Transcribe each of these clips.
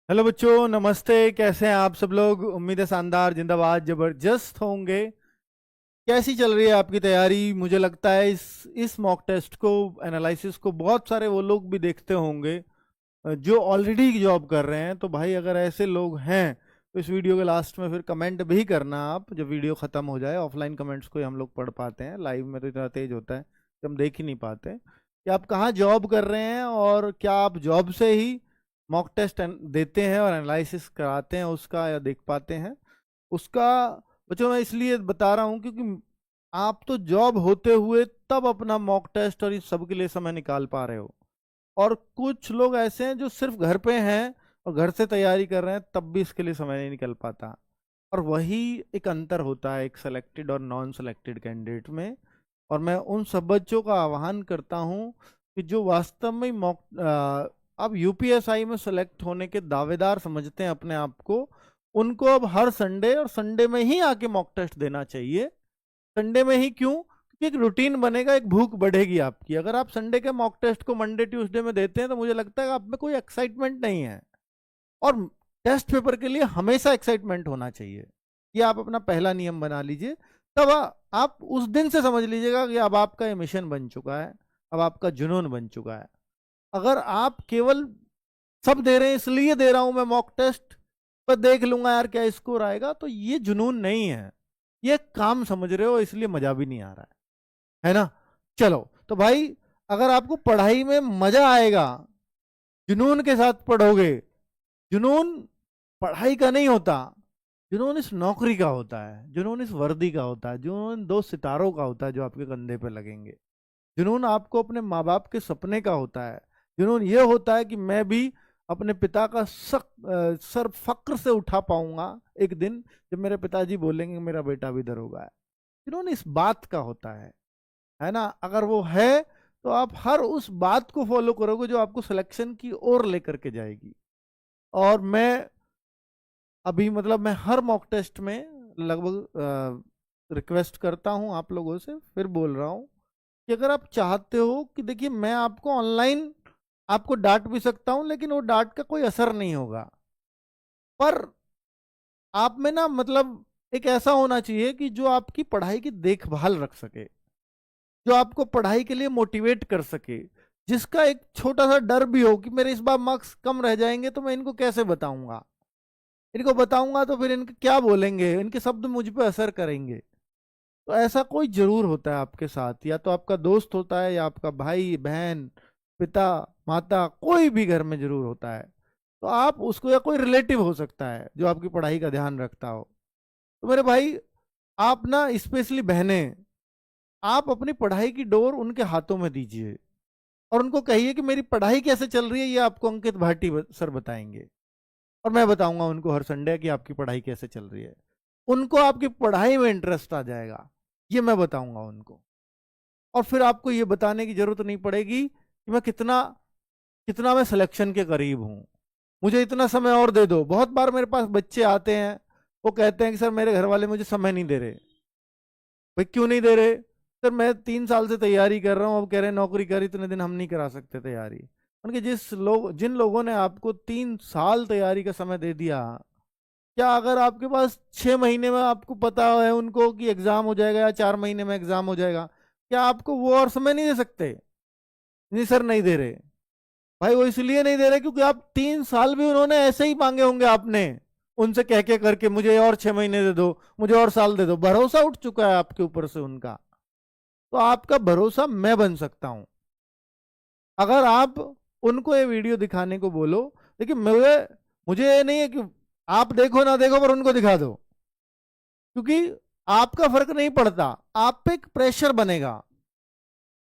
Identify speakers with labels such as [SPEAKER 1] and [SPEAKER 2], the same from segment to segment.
[SPEAKER 1] Hello बच्चों, नमस्ते। कैसे हैं आप सब लोग? उम्मीद है शानदार, जिंदाबाद, जबरदस्त होंगे। कैसी चल रही है आपकी तैयारी? मुझे लगता है इस मॉक टेस्ट को, एनालिसिस को बहुत सारे वो लोग भी देखते होंगे जो ऑलरेडी जॉब कर रहे हैं। तो भाई अगर ऐसे लोग हैं तो इस वीडियो के लास्ट में फिर कमेंट भी करना। आप जब वीडियो ख़त्म हो जाए, ऑफलाइन कमेंट्स को ही हम लोग पढ़ पाते हैं, लाइव में तो इतना तेज होता है कि हम देख ही नहीं पाते कि आप कहाँ जॉब कर रहे हैं और क्या आप जॉब से ही मॉक टेस्ट देते हैं और एनालिसिस कराते हैं उसका, या देख पाते हैं उसका। बच्चों मैं इसलिए बता रहा हूँ क्योंकि आप तो जॉब होते हुए तब अपना मॉक टेस्ट और इस सब के लिए समय निकाल पा रहे हो, और कुछ लोग ऐसे हैं जो सिर्फ घर पे हैं और घर से तैयारी कर रहे हैं तब भी इसके लिए समय नहीं निकल पाता। और वही एक अंतर होता है एक सेलेक्टेड और नॉन सेलेक्टेड कैंडिडेट में। और मैं उन सब बच्चों का आह्वान करता हूं कि जो वास्तव में मॉक अब यूपीएसआई में सेलेक्ट होने के दावेदार समझते हैं अपने आप को, उनको अब हर संडे और संडे में ही आके मॉक टेस्ट देना चाहिए। संडे में ही क्यों? क्योंकि एक रूटीन बनेगा, एक भूख बढ़ेगी आपकी। अगर आप संडे के मॉक टेस्ट को मंडे ट्यूसडे में देते हैं तो मुझे लगता है आप में कोई एक्साइटमेंट नहीं है। और टेस्ट पेपर के लिए हमेशा एक्साइटमेंट होना चाहिए। ये आप अपना पहला नियम बना लीजिए। तब आप उस दिन से समझ लीजिएगा कि अब आपका ये मिशन बन चुका है, अब आपका जुनून बन चुका है। अगर आप केवल सब दे रहे हैं इसलिए दे रहा हूं मैं मॉक टेस्ट, पर देख लूंगा यार क्या स्कोर आएगा, तो ये जुनून नहीं है, ये काम समझ रहे हो, इसलिए मजा भी नहीं आ रहा है ना? चलो तो भाई, अगर आपको पढ़ाई में मजा आएगा, जुनून के साथ पढ़ोगे। जुनून पढ़ाई का नहीं होता, जुनून इस नौकरी का होता है, जुनून इस वर्दी का होता है, जुनून दो सितारों का होता है जो आपके कंधे पे लगेंगे। जुनून आपको अपने माँ बाप के सपने का होता है। जुनून ये होता है कि मैं भी अपने पिता का सर फक्र से उठा पाऊंगा एक दिन, जब मेरे पिताजी बोलेंगे मेरा बेटा भी दरोगा है। जुनून इस बात का होता है ना? अगर वो है तो आप हर उस बात को फॉलो करोगे जो आपको सिलेक्शन की ओर लेकर के जाएगी। और मैं अभी मतलब मैं हर मॉक टेस्ट में लगभग रिक्वेस्ट करता हूं आप लोगों से, फिर बोल रहा हूं कि अगर आप चाहते हो कि देखिए मैं आपको ऑनलाइन आपको डांट भी सकता हूं, लेकिन वो डांट का कोई असर नहीं होगा। पर आप में ना मतलब एक ऐसा होना चाहिए कि जो आपकी पढ़ाई की देखभाल रख सके, जो आपको पढ़ाई के लिए मोटिवेट कर सके, जिसका एक छोटा सा डर भी हो कि मेरे इस बार मार्क्स कम रह जाएंगे तो मैं इनको कैसे बताऊंगा, इनको बताऊंगा तो फिर इनके क्या बोलेंगे, इनके शब्द मुझ पे असर करेंगे। तो ऐसा कोई जरूर होता है आपके साथ, या तो आपका दोस्त होता है, या आपका भाई बहन, पिता, माता, कोई भी घर में जरूर होता है। तो आप उसको, या कोई रिलेटिव हो सकता है जो आपकी पढ़ाई का ध्यान रखता हो। तो मेरे भाई, आप ना स्पेशली बहनें, आप अपनी पढ़ाई की डोर उनके हाथों में दीजिए और उनको कहिए कि मेरी पढ़ाई कैसे चल रही है ये आपको अंकित भाटी सर बताएंगे, और मैं बताऊंगा उनको हर संडे कि आपकी पढ़ाई कैसे चल रही है। उनको आपकी पढ़ाई में इंटरेस्ट आ जाएगा, ये मैं बताऊंगा उनको। और फिर आपको ये बताने की जरूरत नहीं पड़ेगी कि मैं कितना कितना मैं सिलेक्शन के करीब हूँ, मुझे इतना समय और दे दो। बहुत बार मेरे पास बच्चे आते हैं, वो कहते हैं कि सर मेरे घर वाले मुझे समय नहीं दे रहे। भाई क्यों नहीं दे रहे? सर मैं 3 साल से तैयारी कर रहा हूँ, अब कह रहे हैं नौकरी कर, इतने दिन हम नहीं करा सकते तैयारी। उनके जिन लोगों ने आपको 3 साल तैयारी का समय दे दिया, क्या अगर आपके पास 6 महीने में आपको पता है उनको कि एग्जाम हो जाएगा, या 4 महीने में एग्जाम हो जाएगा, क्या आपको वो और समय नहीं दे सकते? नहीं सर नहीं दे रहे। भाई वो इसलिए नहीं दे रहे क्योंकि आप 3 साल भी उन्होंने ऐसे ही मांगे होंगे आपने, उनसे कह के करके मुझे और 6 महीने दे दो, मुझे और साल दे दो। भरोसा उठ चुका है आपके ऊपर से उनका। तो आपका भरोसा मैं बन सकता हूं अगर आप उनको ये वीडियो दिखाने को बोलो। देखिए मुझे मुझे ये नहीं है कि आप देखो ना देखो, पर उनको दिखा दो, क्योंकि आपका फर्क नहीं पड़ता, आप पे एक प्रेशर बनेगा।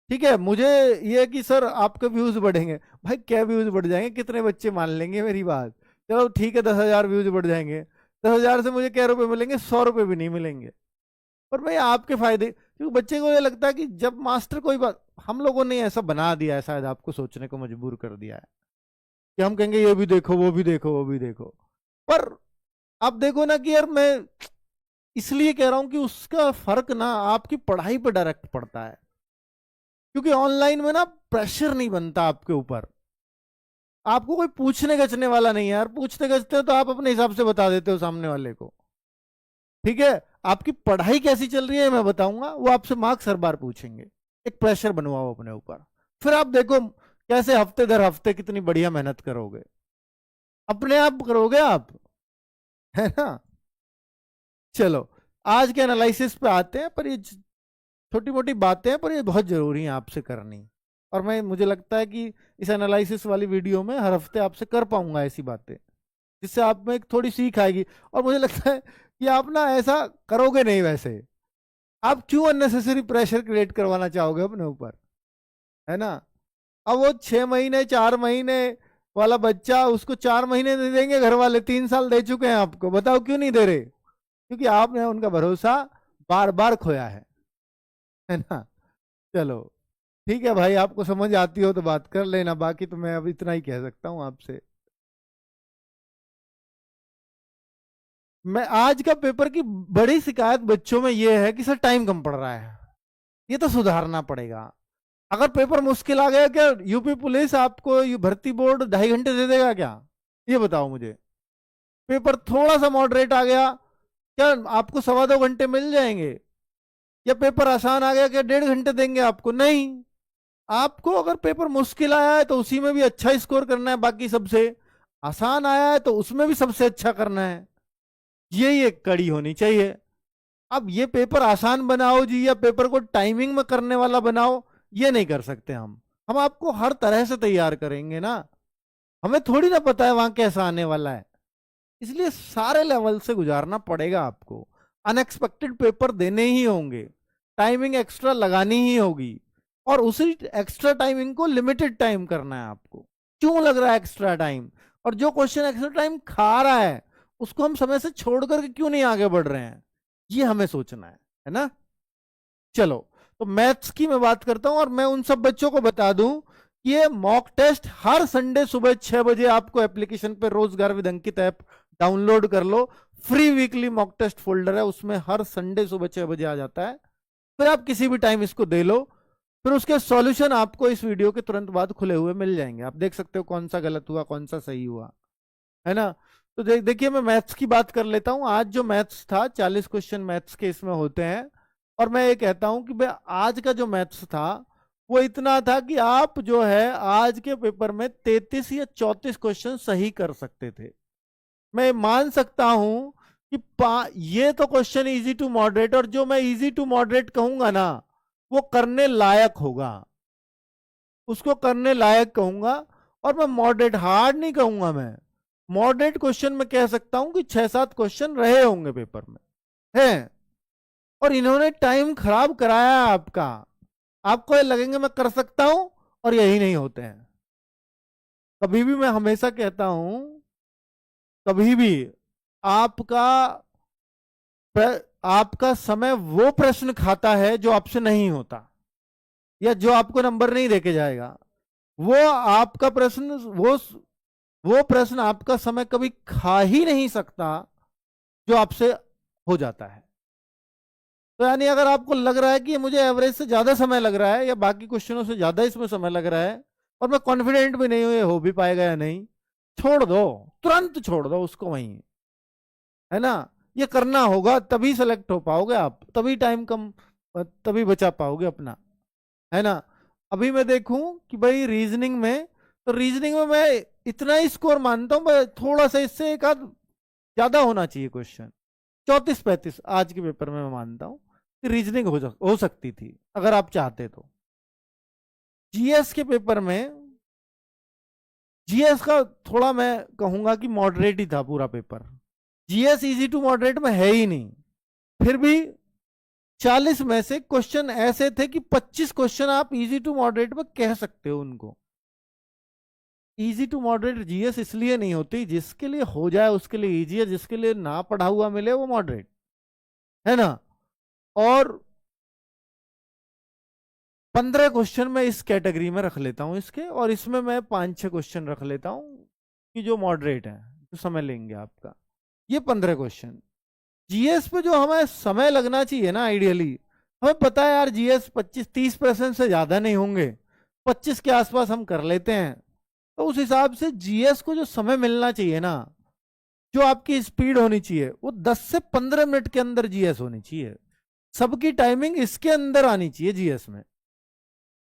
[SPEAKER 1] ठीक है, मुझे ये है कि सर आपके व्यूज बढ़ेंगे। भाई क्या व्यूज बढ़ जाएंगे? कितने बच्चे मान लेंगे मेरी बात? चलो ठीक है, 10,000 व्यूज बढ़ जाएंगे। 10,000 से मुझे क्या रुपए मिलेंगे? 100 रुपए भी नहीं मिलेंगे। पर भाई आपके फायदे, क्योंकि बच्चे को ये लगता है कि जब मास्टर कोई बात, हम लोगों ने ऐसा बना दिया है, शायद आपको सोचने को मजबूर कर दिया है कि हम कहेंगे ये भी देखो, वो भी देखो, वो भी देखो। पर आप देखो ना कि यार मैं इसलिए कह रहा हूं कि उसका फर्क ना आपकी पढ़ाई पर डायरेक्ट पड़ता है, क्योंकि ऑनलाइन में ना प्रेशर नहीं बनता आपके ऊपर। आपको कोई पूछने गचने वाला नहीं है यार, पूछते गचते हो तो आप अपने हिसाब से बता देते हो सामने वाले को, ठीक है। आपकी पढ़ाई कैसी चल रही है मैं बताऊंगा, वो आपसे मार्क्स हर बार पूछेंगे। एक प्रेशर बनवाओ अपने ऊपर, फिर आप देखो कैसे हफ्ते दर हफ्ते कितनी बढ़िया मेहनत करोगे, अपने आप करोगे आप, है ना। चलो आज के एनालिसिस पे आते हैं, पर ये छोटी मोटी बातें हैं पर ये बहुत जरूरी है आपसे करनी। और मैं मुझे लगता है कि इस एनालिसिस वाली वीडियो में हर हफ्ते आपसे कर पाऊंगा ऐसी बातें, जिससे आप में एक थोड़ी सीख आएगी। और मुझे लगता है कि आप ना ऐसा करोगे नहीं वैसे, आप क्यों अननेसेसरी प्रेशर क्रिएट करवाना चाहोगे अपने ऊपर, है ना। अब वो 6 महीने 4 महीने वाला बच्चा, उसको 4 महीने दे देंगे घर वाले, 3 साल दे चुके हैं आपको, बताओ क्यों नहीं दे रहे, क्योंकि आपने उनका भरोसा बार बार खोया है ना। चलो ठीक है भाई, आपको समझ आती हो तो बात कर लेना, बाकी तो मैं अब इतना ही कह सकता हूँ आपसे। मैं आज का पेपर की बड़ी शिकायत बच्चों में ये है कि सर टाइम कम पड़ रहा है, ये तो सुधारना पड़ेगा। अगर पेपर मुश्किल आ गया, क्या यूपी पुलिस आपको भर्ती बोर्ड 2.5 घंटे दे देगा क्या, ये बताओ मुझे। पेपर थोड़ा सा मॉडरेट आ गया, क्या आपको 1.25 घंटे मिल जाएंगे। या पेपर आसान आ गया, क्या 1.5 घंटे देंगे आपको, नहीं। आपको अगर पेपर मुश्किल आया है तो उसी में भी अच्छा स्कोर करना है, बाकी सबसे आसान आया है तो उसमें भी सबसे अच्छा करना है, यही एक कड़ी होनी चाहिए। अब ये पेपर आसान बनाओ जी या पेपर को टाइमिंग में करने वाला बनाओ, ये नहीं कर सकते हम आपको हर तरह से तैयार करेंगे ना, हमें थोड़ी ना पता है वहां कैसा आने वाला है, इसलिए सारे लेवल से गुजारना पड़ेगा आपको। अनएक्सपेक्टेड पेपर देने ही होंगे, टाइमिंग एक्स्ट्रा लगानी ही होगी, और उसी एक्स्ट्रा टाइमिंग को लिमिटेड टाइम करना है आपको। क्यों लग रहा है एक्स्ट्रा टाइम, और जो क्वेश्चन एक्स्ट्रा टाइम खा रहा है उसको हम समय से छोड़ करके क्यों नहीं आगे बढ़ रहे हैं, ये हमें सोचना है ना। चलो तो मैथ्स की मैं बात करता हूं, और मैं उन सब बच्चों को बता दूं कि ये मॉक टेस्ट हर संडे सुबह 6 बजे आपको एप्लीकेशन पे रोजगार विद अंकित ऐप डाउनलोड कर लो, free weekly mock test folder है, उसमें हर संडे सुबह 6 बजे आ जाता है। फिर आप किसी भी टाइम इसको दे लो, फिर उसके सॉल्यूशन आपको इस वीडियो के तुरंत बाद खुले हुए मिल जाएंगे, आप देख सकते हो कौन सा गलत हुआ कौन सा सही हुआ, है ना। तो देखिए मैं मैथ्स की बात कर लेता हूं। आज जो मैथ्स था 40 क्वेश्चन मैथ्स के इसमें होते हैं, और मैं ये कहता हूं कि भाई आज का जो मैथ्स था वो इतना था कि आप जो है आज के पेपर में 33 या 34 क्वेश्चन सही कर सकते थे। मैं मान सकता हूं कि ये तो क्वेश्चन इजी टू मॉडरेट, और जो मैं इजी टू मॉडरेट कहूंगा ना वो करने लायक होगा, उसको करने लायक कहूंगा। और मैं मॉडरेट हार्ड नहीं कहूंगा, मैं मॉडरेट क्वेश्चन में कह सकता हूं कि 6-7 क्वेश्चन रहे होंगे पेपर में, है। और इन्होंने टाइम खराब कराया है आपका, आपको ये लगेंगे मैं कर सकता हूं, और यही नहीं होते हैं। कभी भी मैं हमेशा कहता हूं, कभी भी आपका आपका समय वो प्रश्न खाता है जो आपसे नहीं होता, या जो आपको नंबर नहीं देके जाएगा। वो आपका प्रश्न वो प्रश्न आपका समय कभी खा ही नहीं सकता जो आपसे हो जाता है। तो यानी अगर आपको लग रहा है कि मुझे एवरेज से ज्यादा समय लग रहा है या बाकी क्वेश्चनों से ज्यादा इसमें समय लग रहा है, और मैं कॉन्फिडेंट भी नहीं हूं ये हो भी पाएगा या नहीं, छोड़ दो, तुरंत छोड़ दो उसको वहीं, है ना। ये करना होगा तभी सेलेक्ट हो पाओगे आप, तभी टाइम कम, तभी बचा पाओगे अपना, है ना। अभी मैं देखूं कि भाई रीजनिंग में, तो रीजनिंग में मैं इतना ही स्कोर मानता हूं, थोड़ा सा इससे एक आध ज्यादा होना चाहिए क्वेश्चन, 34-35 आज के पेपर में मैं मानता हूं कि रीजनिंग हो सकती थी अगर आप चाहते तो। जीएस के पेपर में, जीएस का थोड़ा मैं कहूंगा कि मॉडरेट ही था पूरा paper, GS easy to moderate में है ही नहीं। फिर भी 40 में से क्वेश्चन ऐसे थे कि 25 क्वेश्चन आप इजी टू मॉडरेट में कह सकते हो उनको। इजी टू मॉडरेट जीएस इसलिए नहीं होती, जिसके लिए हो जाए उसके लिए इजी है, जिसके लिए ना पढ़ा हुआ मिले वो मॉडरेट, है ना। और 15 क्वेश्चन मैं इस कैटेगरी में रख लेता हूं इसके, और इसमें मैं 5-6 क्वेश्चन रख लेता हूं कि जो मॉडरेट है, जो समय लेंगे आपका। ये 15 क्वेश्चन जीएस पे जो हमें समय लगना चाहिए ना, आइडियली हमें पता है यार जीएस 25-30% से ज्यादा नहीं होंगे, 25 के आसपास हम कर लेते हैं, तो उस हिसाब से जीएस को जो समय मिलना चाहिए ना, जो आपकी स्पीड होनी चाहिए, वो 10 से 15 मिनट के अंदर जीएस होनी चाहिए। सबकी टाइमिंग इसके अंदर आनी चाहिए जीएस में।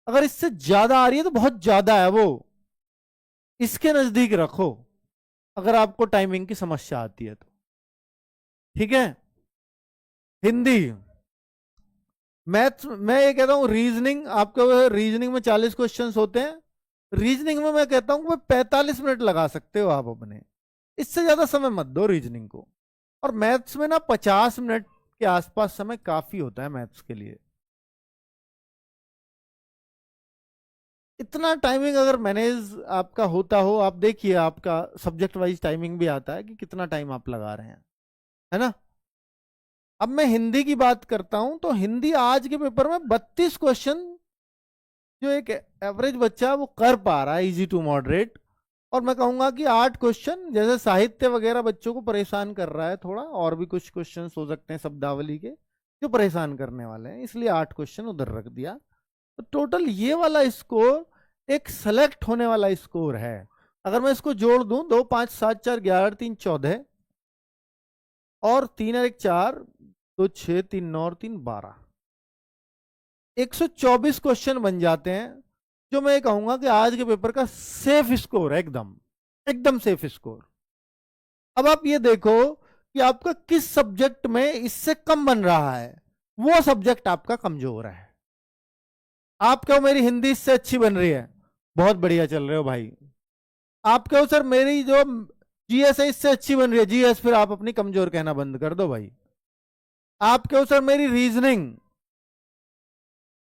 [SPEAKER 1] अगर इससे ज्यादा आ रही है तो बहुत ज्यादा है वो, इसके नजदीक रखो अगर आपको टाइमिंग की समस्या आती है तो। ठीक है। हिंदी, मैथ्स, मैं ये कहता हूं रीजनिंग, आपके रीजनिंग में 40 क्वेश्चंस होते हैं, रीजनिंग में मैं कहता हूं 45 मिनट लगा सकते हो आप अपने, इससे ज्यादा समय मत दो रीजनिंग को। और मैथ्स में ना 50 मिनट के आसपास समय काफी होता है मैथ्स के लिए। इतना टाइमिंग अगर मैनेज आपका होता हो, आप देखिए आपका सब्जेक्ट वाइज टाइमिंग भी आता है कि कितना टाइम आप लगा रहे हैं, है ना। अब मैं हिंदी की बात करता हूं, तो हिंदी आज के पेपर में 32 क्वेश्चन जो एक एवरेज बच्चा वो कर पा रहा है, इजी टू मॉडरेट। और मैं कहूंगा कि 8 क्वेश्चन जैसे साहित्य वगैरह बच्चों को परेशान कर रहा है थोड़ा, और भी कुछ क्वेश्चन हो सकते हैं शब्दावली के जो परेशान करने वाले हैं, इसलिए 8 क्वेश्चन उधर रख दिया। तो टोटल ये वाला स्कोर एक सेलेक्ट होने वाला स्कोर है। अगर मैं इसको जोड़ दूं, 2 5 7 4 11 3 14 और 3 और 1 4, 2 6 3 9 और 3 12, 124 क्वेश्चन बन जाते हैं, जो मैं कहूंगा कि आज के पेपर का सेफ स्कोर है, एकदम एकदम सेफ स्कोर। अब आप ये देखो कि आपका किस सब्जेक्ट में इससे कम बन रहा है, वो सब्जेक्ट आपका कमजोर है। आप कहो मेरी हिंदी इससे अच्छी बन रही है, बहुत बढ़िया चल रहे हो भाई। आप कहो सर मेरी जो जीएस है इससे अच्छी बन रही है, जीएस फिर आप अपनी कमजोर कहना बंद कर दो भाई। आप कहो सर मेरी रीजनिंग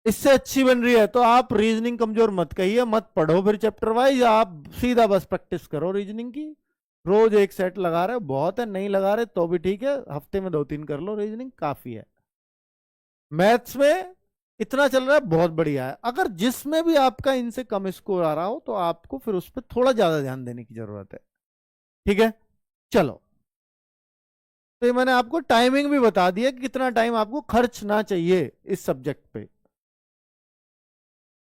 [SPEAKER 1] इससे अच्छी बन रही है, तो आप रीजनिंग कमजोर मत कहिए, मत पढ़ो फिर चैप्टर वाइज, आप सीधा बस प्रैक्टिस करो रीजनिंग की। रोज एक सेट लगा रहे हो बहुत है, नहीं लगा रहे तो भी ठीक है, हफ्ते में 2-3 कर लो, रीजनिंग काफी है। मैथ्स में इतना चल रहा है, बहुत बढ़िया है। अगर जिसमें भी आपका इनसे कम स्कोर आ रहा हो, तो आपको फिर उस पर थोड़ा ज्यादा ध्यान देने की जरूरत है। ठीक है, चलो। तो ये मैंने आपको टाइमिंग भी बता दिया कि कितना टाइम आपको खर्चना चाहिए इस सब्जेक्ट पे।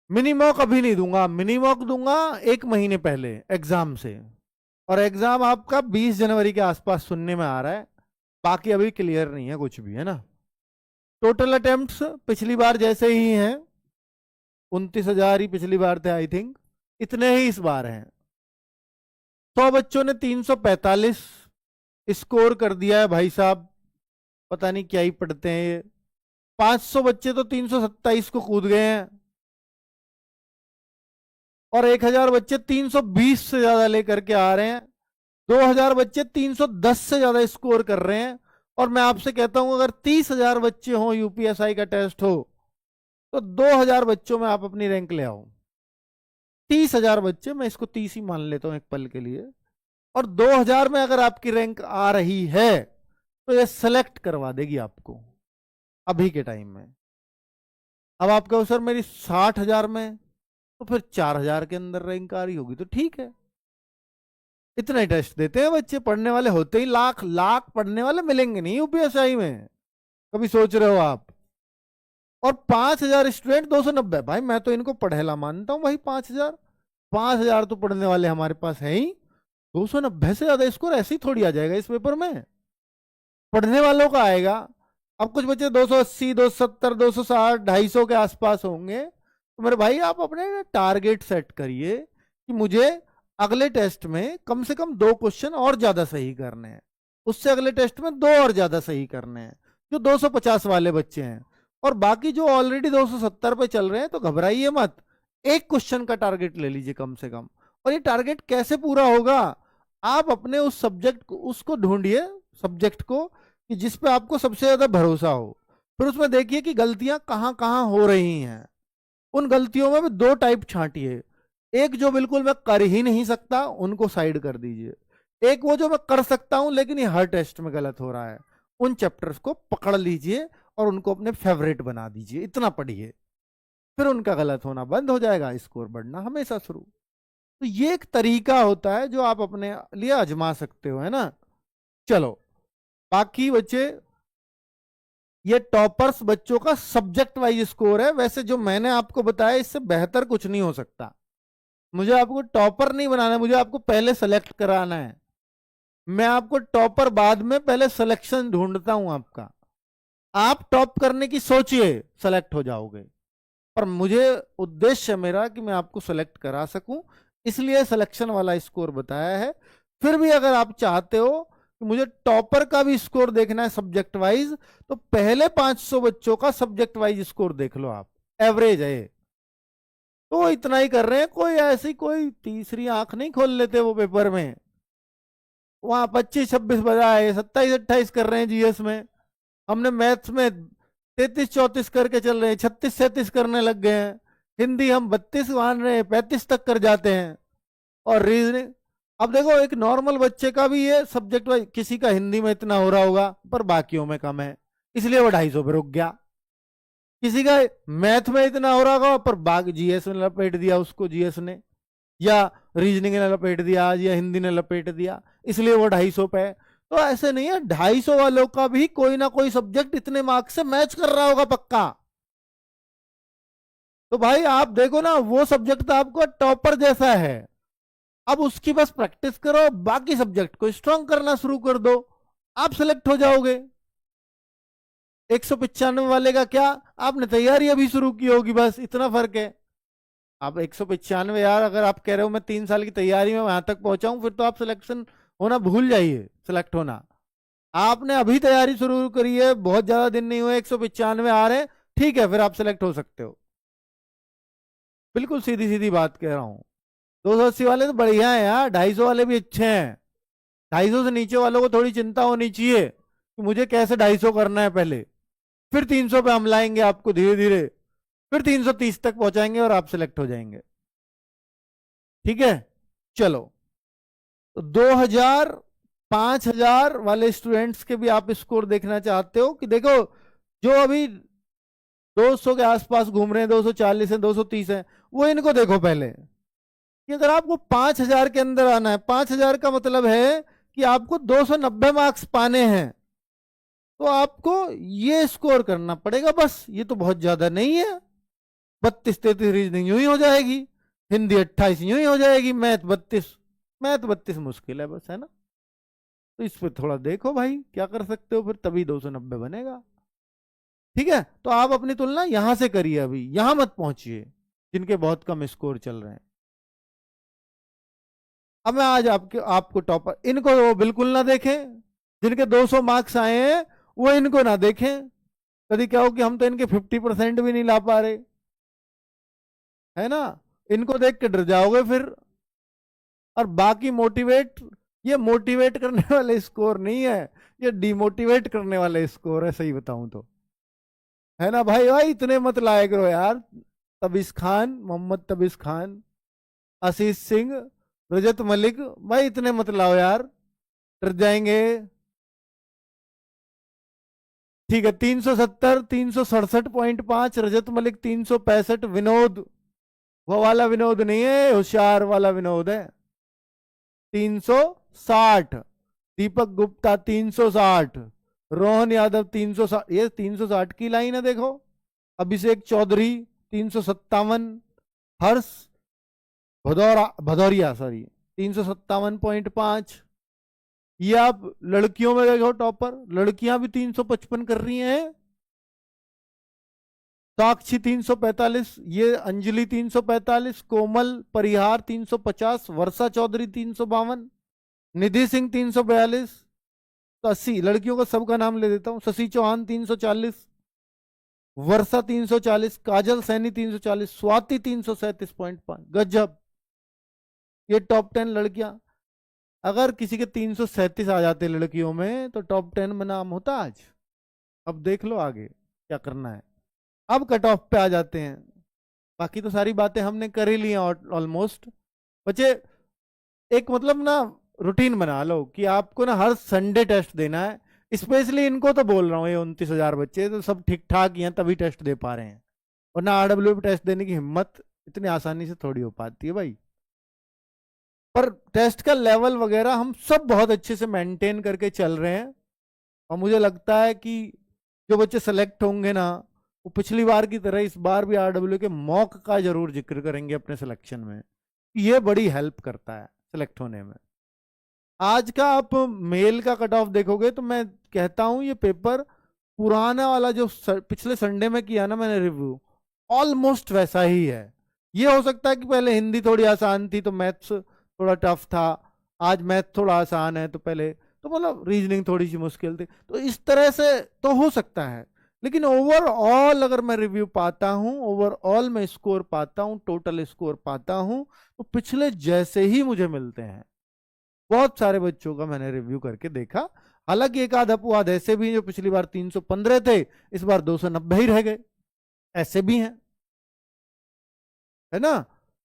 [SPEAKER 1] मिनी मॉक अभी नहीं दूंगा, मिनी मॉक दूंगा 1 महीने पहले एग्जाम से, और एग्जाम आपका 20 जनवरी के आसपास सुनने में आ रहा है, बाकी अभी क्लियर नहीं है कुछ भी, है ना। टोटल अटेम्प्ट्स पिछली बार जैसे ही हैं, 29,000 ही पिछली बार थे आई थिंक, इतने ही इस बार हैं। 100 बच्चों ने 345 स्कोर कर दिया है भाई साहब, पता नहीं क्या ही पढ़ते हैं ये। 500 बच्चे तो 327 को कूद गए हैं, और 1000 बच्चे 320 से ज्यादा लेकर के आ रहे हैं। 2000 बच्चे 310 से ज्यादा स्कोर कर रहे हैं। और मैं आपसे कहता हूं अगर 30,000 बच्चे हो, यूपीएसआई का टेस्ट हो, तो 2000 बच्चों में आप अपनी रैंक ले आओ। 30,000 बच्चे, मैं इसको 30 ही मान लेता हूं एक पल के लिए, और 2000 में अगर आपकी रैंक आ रही है, तो ये सेलेक्ट करवा देगी आपको अभी के टाइम में। अब आप कहो सर मेरी 60,000 में, तो फिर 4000 के अंदर रैंक आ रही होगी तो ठीक है। इतना ही टेस्ट देते हैं बच्चे, पढ़ने वाले होते ही लाख लाख पढ़ने वाले मिलेंगे नहीं यूपीएसआई में, कभी सोच रहे हो आप। और 5,000 स्टूडेंट 290, भाई मैं तो इनको पढ़ेला मानता हूं भाई। 5,000 तो पढ़ने वाले हमारे पास है ही, 290 से ज्यादा स्कोर ऐसे ही थोड़ी आ जाएगा इस पेपर में, पढ़ने वालों का आएगा। अब कुछ बच्चे 280, 270, 260, 250 के आसपास होंगे, तो मेरे भाई आप अपने टारगेट सेट करिए कि मुझे अगले टेस्ट में कम से कम 2 क्वेश्चन और ज्यादा सही करने हैं, उससे अगले टेस्ट में 2 और ज्यादा सही करने हैं, जो 250 वाले बच्चे हैं। और बाकी जो ऑलरेडी 270 पे चल रहे हैं, तो घबराइए मत, एक क्वेश्चन का टारगेट ले लीजिए कम से कम। और ये टारगेट कैसे पूरा होगा, आप अपने उस सब्जेक्ट को, उसको ढूंढिए सब्जेक्ट को कि जिस पे आपको सबसे ज्यादा भरोसा हो, फिर उसमें देखिए कि गलतियां कहाँ कहाँ हो रही हैं। उन गलतियों में भी 2 टाइप छांटिए, एक जो बिल्कुल मैं कर ही नहीं सकता, उनको साइड कर दीजिए, एक वो जो मैं कर सकता हूं लेकिन ये हर टेस्ट में गलत हो रहा है, उन चैप्टर्स को पकड़ लीजिए और उनको अपने फेवरेट बना दीजिए। इतना पढ़िए, फिर उनका गलत होना बंद हो जाएगा, स्कोर बढ़ना हमेशा शुरू। तो ये एक तरीका होता है जो आप अपने लिए आजमा सकते हो, है ना। चलो, बाकी बच्चे, ये टॉपर्स बच्चों का सब्जेक्ट वाइज स्कोर है, वैसे जो मैंने आपको बताया इससे बेहतर कुछ नहीं हो सकता। मुझे आपको टॉपर नहीं बनाना है, मुझे आपको पहले सेलेक्ट कराना है। मैं आपको टॉपर बाद में, पहले सिलेक्शन ढूंढता हूं आपका। आप टॉप करने की सोचिए, सेलेक्ट हो जाओगे। पर मुझे उद्देश्य मेरा कि मैं आपको सेलेक्ट करा सकूं, इसलिए सिलेक्शन वाला स्कोर बताया है। फिर भी अगर आप चाहते हो कि मुझे टॉपर का भी स्कोर देखना है सब्जेक्ट वाइज, तो पहले 500 बच्चों का सब्जेक्ट वाइज स्कोर देख लो आप, एवरेज है। तो इतना ही कर रहे हैं, कोई ऐसी कोई तीसरी आंख नहीं खोल लेते वो पेपर में। वहां 25-26 बजाए 27-28 कर रहे हैं जीएस में। हमने मैथ्स में 33-34 करके चल रहे हैं, 36-37 करने लग गए हैं। हिंदी हम 32 मान रहे हैं, 35 तक कर जाते हैं। और रीजनिंग, अब देखो एक नॉर्मल बच्चे का भी ये सब्जेक्ट वाइज, किसी का हिंदी में इतना हो रहा होगा पर बाकियों में कम है, इसलिए वो 250 पे रुक गया। किसी का मैथ में इतना हो रहा होगा पर बाग जीएस ने लपेट दिया उसको, जीएस ने या रीजनिंग ने लपेट दिया या हिंदी ने लपेट दिया, इसलिए वो 250 पे है। तो ऐसे नहीं है, 250 वालों का भी कोई ना कोई सब्जेक्ट इतने मार्क्स से मैच कर रहा होगा पक्का। तो भाई आप देखो ना, वो सब्जेक्ट तो आपको टॉपर जैसा है, अब उसकी बस प्रैक्टिस करो, बाकी सब्जेक्ट को स्ट्रांग करना शुरू कर दो, आप सिलेक्ट हो जाओगे। 195 वाले का क्या, आपने तैयारी अभी शुरू की होगी, बस इतना फर्क है। आप 195 यार, अगर आप कह रहे हो मैं 3 साल की तैयारी में वहां तक पहुंचाऊं, फिर तो आप सिलेक्शन होना भूल जाइए, सिलेक्ट होना। आपने अभी तैयारी शुरू करी है, बहुत ज्यादा दिन नहीं हुए, 195 आ रहे हैं, ठीक है, फिर आप सिलेक्ट हो सकते हो। बिल्कुल सीधी सीधी बात कह रहा हूं। 280 वाले तो बढ़िया है यार, 250 वाले भी अच्छे हैं। 250 से नीचे वालों को थोड़ी चिंता होनी चाहिए कि मुझे कैसे 250 करना है पहले, फिर 300 पे हम लाएंगे आपको धीरे धीरे, फिर 330 तक पहुंचाएंगे और आप सिलेक्ट हो जाएंगे। ठीक है, चलो। तो 2000 5000 वाले स्टूडेंट्स के भी आप स्कोर देखना चाहते हो कि देखो, जो अभी 200 के आसपास घूम रहे हैं, 240 है, 230 है, वो इनको देखो पहले कि अगर आपको 5000 के अंदर आना है, 5000 का मतलब है कि आपको 290 मार्क्स पाने हैं, तो आपको ये स्कोर करना पड़ेगा। बस ये तो बहुत ज्यादा नहीं है, 32-33 रीजनिंग यूं ही हो जाएगी, हिंदी 28 यूं ही हो जाएगी, मैथ 32, मैथ 32 मुश्किल है बस, है ना। तो इस पर थोड़ा देखो भाई क्या कर सकते हो, फिर तभी 290 बनेगा। ठीक है, तो आप अपनी तुलना यहां से करिए, अभी यहां मत पहुंचिए जिनके बहुत कम स्कोर चल रहे हैं। अब मैं आज आपको टॉपर, इनको वो बिल्कुल ना देखें, जिनके 200 मार्क्स आए हैं वो इनको ना देखें। कभी क्या हो कि हम तो इनके 50% भी नहीं ला पा रहे, है ना, इनको देख के डर जाओगे फिर। और बाकी मोटिवेट, ये मोटिवेट करने वाले स्कोर नहीं है, ये डिमोटिवेट करने वाले स्कोर है, सही बताऊं तो, है ना भाई। भाई इतने मत लाया करो यार। तबीस खान, मोहम्मद तबीस खान, आशीष सिंह, रजत मलिक, भाई इतने मत लाओ यार, डर जाएंगे। ठीक है, 370, 367.5 रजत मलिक, 365 विनोद, वो वाला विनोद नहीं है, होशियार वाला विनोद है। 360 दीपक गुप्ता, 360 रोहन यादव, 360, ये 360 की लाइन है देखो। अभिषेक चौधरी 357, हर्ष भदौरिया सॉरी 357.5। ये आप लड़कियों में देखो टॉपर, लड़कियां भी 355 कर रही हैं। साक्षी 345, ये अंजलि 345, कोमल परिहार 350, वर्षा चौधरी 352, निधि सिंह 342, तो 80 लड़कियों का सबका नाम ले देता हूं। शशि चौहान 340, वर्षा 340, काजल सैनी 340, स्वाति 337.5। गजब, ये टॉप 10 लड़कियां। अगर किसी के 337 आ जाते लड़कियों में तो टॉप 10 में नाम होता आज। अब देख लो आगे क्या करना है, अब कट ऑफ पे आ जाते हैं। बाकी तो सारी बातें हमने कर ही ली हैं ऑलमोस्ट। बच्चे एक मतलब ना रूटीन बना लो कि आपको ना हर संडे टेस्ट देना है। स्पेशली इनको तो बोल रहा हूँ, ये 29,000 बच्चे तो सब ठीक ठाक ही हैं तभी टेस्ट दे पा रहे हैं, और ना आरडब्ल्यू टेस्ट देने की हिम्मत इतनी आसानी से थोड़ी हो पाती है भाई। पर टेस्ट का लेवल वगैरह हम सब बहुत अच्छे से मेंटेन करके चल रहे हैं, और मुझे लगता है कि जो बच्चे सेलेक्ट होंगे ना, वो पिछली बार की तरह इस बार भी आरडब्ल्यू के मॉक का जरूर जिक्र करेंगे अपने सिलेक्शन में, ये बड़ी हेल्प करता है सेलेक्ट होने में। आज का आप मेल का कट ऑफ देखोगे तो मैं कहता हूं ये पेपर पुराना वाला जो पिछले संडे में किया ना मैंने रिव्यू, ऑलमोस्ट वैसा ही है। ये हो सकता है कि पहले हिंदी थोड़ी आसान थी तो मैथ्स थोड़ा टफ था, आज मैथ थोड़ा आसान है तो पहले तो मतलब रीजनिंग थोड़ी सी मुश्किल थी, तो इस तरह से तो हो सकता है। लेकिन ओवरऑल अगर मैं रिव्यू पाता हूं, ओवरऑल मैं स्कोर पाता हूं, टोटल स्कोर पाता हूं, तो पिछले जैसे ही मुझे मिलते हैं। बहुत सारे बच्चों का मैंने रिव्यू करके देखा, हालांकि एक आध अपवाद ऐसे भी हैं जो पिछली बार 315 थे, इस बार 290 ही रह गए, ऐसे भी हैं, है ना।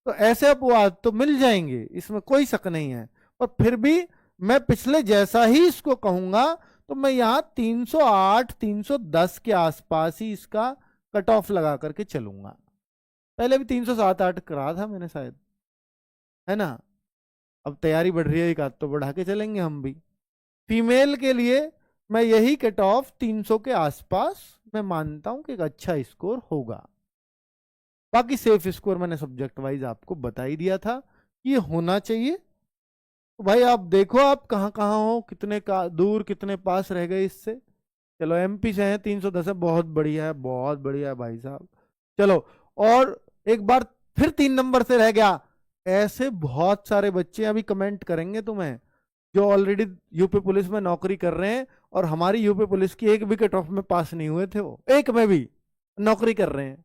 [SPEAKER 1] तो ऐसे अपवाद तो मिल जाएंगे, इसमें कोई शक नहीं है। पर फिर भी मैं पिछले जैसा ही इसको कहूंगा, तो मैं यहां 308 310 के आसपास ही इसका कट ऑफ लगा करके चलूंगा। पहले भी 307-8 करा था मैंने शायद, है ना। अब तैयारी बढ़ रही है, एक आध तो बढ़ा के चलेंगे हम भी। फीमेल के लिए मैं यही कट ऑफ 300 के आसपास मैं मानता हूं कि एक अच्छा स्कोर होगा। बाकी सेफ स्कोर मैंने सब्जेक्ट वाइज आपको बता ही दिया था कि ये होना चाहिए। तो भाई आप देखो आप कहाँ कहाँ हो, कितने का दूर कितने पास रह गए इससे। चलो एमपी से हैं, 310 है, बहुत बढ़िया है, बहुत बढ़िया है भाई साहब। चलो और एक बार फिर 3 नंबर से रह गया। ऐसे बहुत सारे बच्चे अभी कमेंट करेंगे तुम्हें जो ऑलरेडी यूपी पुलिस में नौकरी कर रहे हैं, और हमारी यूपी पुलिस की एक भी कट ऑफ में पास नहीं हुए थे, वो एक में भी नौकरी कर रहे हैं।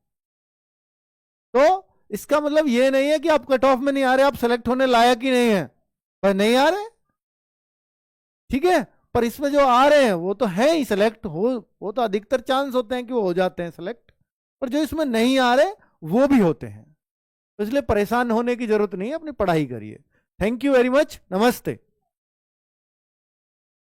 [SPEAKER 1] तो इसका मतलब ये नहीं है कि आप कट ऑफ में नहीं आ रहे, आप सेलेक्ट होने लायक ही नहीं है, पर नहीं आ रहे, ठीक है। पर इसमें जो आ रहे हैं वो तो है ही सेलेक्ट हो, वो तो अधिकतर चांस होते हैं कि वो हो जाते हैं सेलेक्ट। पर जो इसमें नहीं आ रहे वो भी होते हैं, तो इसलिए परेशान होने की जरूरत नहीं है, अपनी पढ़ाई करिए। थैंक यू वेरी मच, नमस्ते।